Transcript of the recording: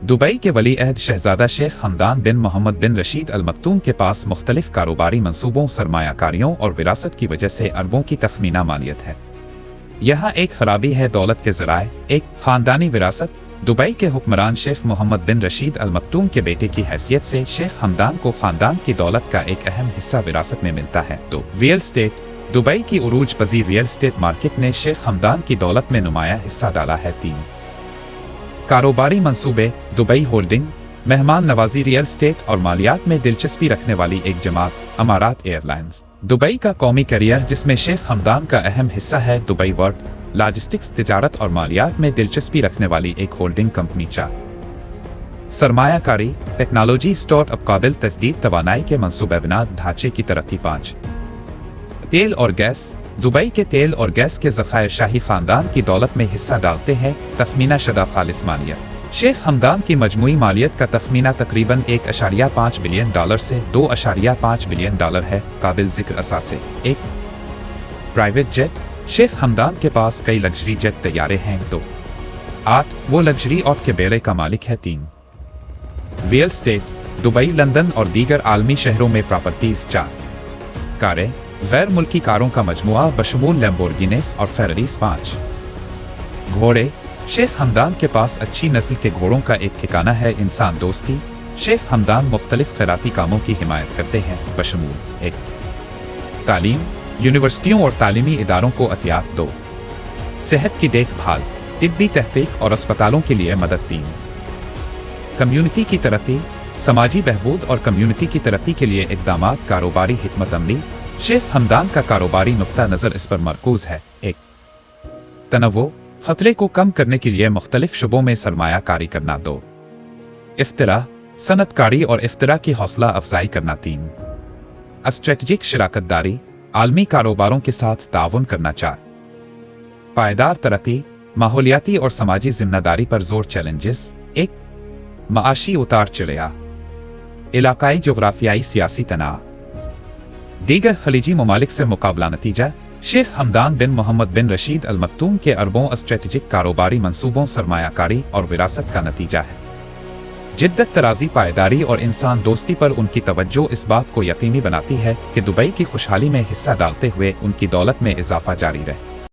Dubai के वली अहद शहजादा शेख हमदान बिन मोहम्मद बिन रशीद अल Maktoum के पास मुख्तलिफ कारोबारी मंसूबों, सरमायाकारियों और विरासत की वजह से अरबों की तखमीना मालियत है। यहाँ एक खराबी है दौलत के ज़राए। एक खानदानी विरासत। दुबई के हुक्मरान शेख मोहम्मद बिन रशीद अल मक्तूम के बेटे की हैसियत से शेख हमदान को खानदान की दौलत का एक अहम हिस्सा विरासत में मिलता है। तो रियल स्टेट। दुबई की उरूज पजीर रियल स्टेट मार्केट ने शेख हमदान की दौलत में नुमाया हिस्सा डाला है। 3 कारोबारी मंसूबे। दुबई होल्डिंग, मेहमान नवाजी, रियल स्टेट और मालियात में दिलचस्पी रखने वाली एक जमात। अमारात एयरलाइंस। दुबई का कौमी करियर जिसमें शेख हमदान का अहम हिस्सा है। दुबई वर्ल्ड लॉजिस्टिक्स, तिजारत और मालियात में दिलचस्पी रखने वाली एक होल्डिंग कंपनी। 4 सरमायाकारी, टेक्नोलॉजी, स्टार्टअप, काबिल तजदीद तवानाई के मंसूबा बुनियाद ढांचे की तरक्की। 5 तेल और गैस। दुबई के तेल और गैस के ज़खायर शाही खानदान की दौलत में हिस्सा डालते हैं। तखमीना शुदा खालिस मालियत। शेख हमदान की मजमूई मालियत का तखमीना तकरीबन $1.5 बिलियन से $2.5 बिलियन है। काबिल जिक्र असासे। 1 प्राइवेट जेट। शेख हमदान के पास कई लग्जरी जेट तैयारे हैं। 2 8 वो लग्जरी ऑट के बेड़े का मालिक है। 3 रियल स्टेट। दुबई, लंदन और दीगर आलमी शहरों में प्रॉपर्टीज। 4 कारें। गैर मुल्की कारों का मजमुआ बशमूल लैम्बोर्गिनीज और फेरारीज। 5 घोड़े। शेख हमदान के पास अच्छी नस्ल के घोड़ों का एक ठिकाना है। इंसान दोस्ती। शेख हमदान मुख्तलिफ खैराती कामों की हिमायत करते हैं बशमूल। 1 तालीम। यूनिवर्सिटियों और तालीमी इदारों को अतियात। 2 सेहत की देखभाल, तिब्बी तहकीक और अस्पतालों के लिए मदद। 3 कम्युनिटी की तरक्की, समाजी बहबूद और कम्युनिटी की तरक्की के लिए इक़दामात। कारोबारी हिकमत अमली। शेख हमदान का कारोबारी नुक्ता नज़र इस पर मरकूज है। 1 तनव्वो, खतरे को कम करने के लिए मुख्तलिफ शुबों में सरमायाकारी करना। 2 इफ्तिरा, सनतकारी और इफ्तिरा की हौसला अफजाई करना। 3 स्ट्रेटजिक शराकतदारी, आलमी कारोबारों के साथ ताउन करना। 4 पायदार तरक्की, माहौलियाती और समाजी जिम्मेदारी पर जोर। चैलेंजेस। 1 माशी उतार चढ़ाव, इलाकाई जोग्राफियाई सियासी तनाव, दीगर खलीजी ममालिक से मुकाबला। नतीजा शेख हमदान बिन मोहम्मद बिन रशीद अल मक्तूम के अरबों स्ट्रेटजिक कारोबारी मंसूबों, सरमायाकारी और विरासत का नतीजा है। जिद्दत, तराजी, पायदारी और इंसान दोस्ती पर उनकी तवज्जो इस बात को यकीनी बनाती है कि दुबई की खुशहाली में हिस्सा डालते हुए उनकी दौलत में इजाफा जारी रहे।